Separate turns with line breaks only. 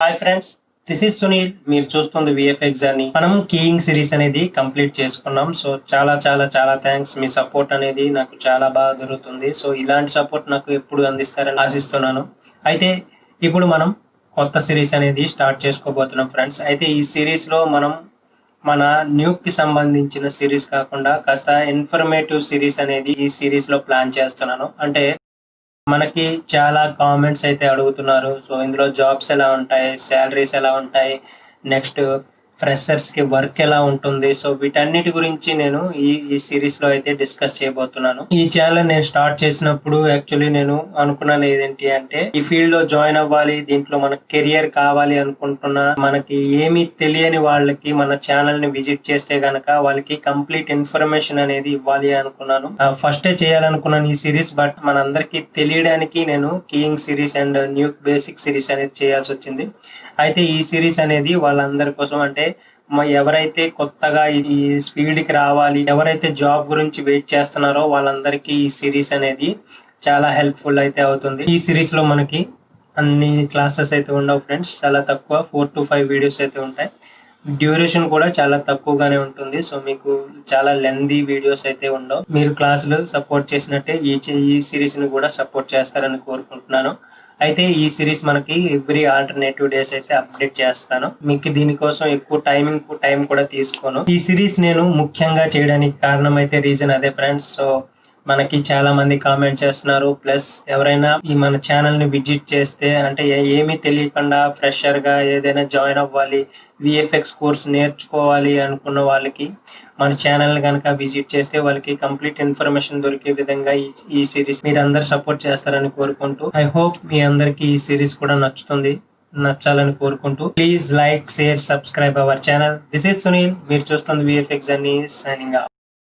Hi friends, this is Sunil. మీరు చూస్తుంది VFX అని. మనం కీయింగ్ సిరీస్ అనేది కంప్లీట్ చేసుకున్నాం. సో చాలా చాలా చాలా థ్యాంక్స్. మీ సపోర్ట్ అనేది నాకు చాలా బాగా దొరుకుతుంది. సో ఇలాంటి సపోర్ట్ నాకు ఎప్పుడు అందిస్తారని ఆశిస్తున్నాను. అయితే ఇప్పుడు మనం కొత్త సిరీస్ అనేది స్టార్ట్ చేసుకోబోతున్నాం ఫ్రెండ్స్. అయితే ఈ సిరీస్లో మనం మన న్యూకి సంబంధించిన సిరీస్ కాకుండా కాస్త ఇన్ఫర్మేటివ్ సిరీస్ అనేది ఈ సిరీస్లో ప్లాన్ చేస్తున్నాను. అంటే మనకి చాలా కామెంట్స్ అయితే అడుగుతున్నారు. సో ఇందులో జాబ్స్ ఎలా ఉంటాయి, సాలరీస్ ఎలా ఉంటాయి, నెక్స్ట్ ఫ్రెషర్స్ కి వర్క్ ఎలా ఉంటుంది. సో వీటన్నిటి గురించి నేను ఈ సిరీస్ లో అయితే డిస్కస్ చేయబోతున్నాను. ఈ ఛానల్ నేను స్టార్ట్ చేసినప్పుడు యాక్చువల్లీ నేను అనుకున్నాను ఏంటి అంటే ఈ ఫీల్డ్ లో జాయిన్ అవ్వాలి, దీంట్లో మనకు కెరియర్ కావాలి అనుకుంటున్నా, మనకి ఏమీ తెలియని వాళ్ళకి మన ఛానల్ ని విజిట్ చేస్తే గనక వాళ్ళకి కంప్లీట్ ఇన్ఫర్మేషన్ అనేది ఇవ్వాలి అనుకున్నాను. ఫస్టే చేయాలనుకున్నాను ఈ సిరీస్, బట్ మనందరికి తెలియడానికి నేను keying series and new basic series అనేది చేయాల్సి వచ్చింది. అయితే ఈ సిరీస్ అనేది వాళ్ళందరి కోసం, అంటే ఎవరైతే కొత్తగా ఈ ఫీల్డ్ కి రావాలి, ఎవరైతే జాబ్ గురించి వెయిట్ చేస్తున్నారో వాళ్ళందరికీ ఈ సిరీస్ అనేది చాలా హెల్ప్ఫుల్ అయితే అవుతుంది. ఈ సిరీస్ లో మనకి అన్ని క్లాసెస్ అయితే ఉండవు ఫ్రెండ్స్, చాలా తక్కువ 4 to 5 వీడియోస్ అయితే ఉంటాయి. డ్యూరేషన్ కూడా చాలా తక్కువగానే ఉంటుంది. సో మీకు చాలా లెందీ వీడియోస్ అయితే ఉండవు. మీరు క్లాసులు సపోర్ట్ చేసినట్టే ఈ సిరీస్ ని కూడా సపోర్ట్ చేస్తారని కోరుకుంటున్నాను. అయితే ఈ సిరీస్ మనకి ఎవ్రీ ఆల్టర్నేటివ్ డేస్ అయితే అప్డేట్ చేస్తాను. మీకు దీనికోసం ఎక్కువ టైం కూడా తీసుకోను. ఈ సిరీస్ నేను ముఖ్యంగా చేయడానికి కారణం అయితే రీజన్ అదే ఫ్రెండ్స్. సో మనకి చాలా మంది కామెంట్ చేస్తున్నారు, ప్లస్ ఎవరైనా ఈ మన ఛానల్ ని విజిట్ చేస్తే, అంటే ఏమీ తెలియకుండా ఫ్రెషర్ గా ఏదైనా జాయిన్ అవ్వాలి, విఎఫ్ఎక్స్ కోర్స్ నేర్చుకోవాలి అనుకున్న వాళ్ళకి మన ఛానల్ ని కనుక విజిట్ చేస్తే వాళ్ళకి కంప్లీట్ ఇన్ఫర్మేషన్ దొరికే విధంగా ఈ సిరీస్ మీరు అందరు సపోర్ట్ చేస్తారని కోరుకుంటూ, ఐ హోప్ మీ అందరికి ఈ సిరీస్ కూడా నచ్చాలని కోరుకుంటూ, please like, share, subscribe our channel. This is Sunil. మీరు చూస్తుంది విఎఫ్ఎక్స్ అని. Signing off.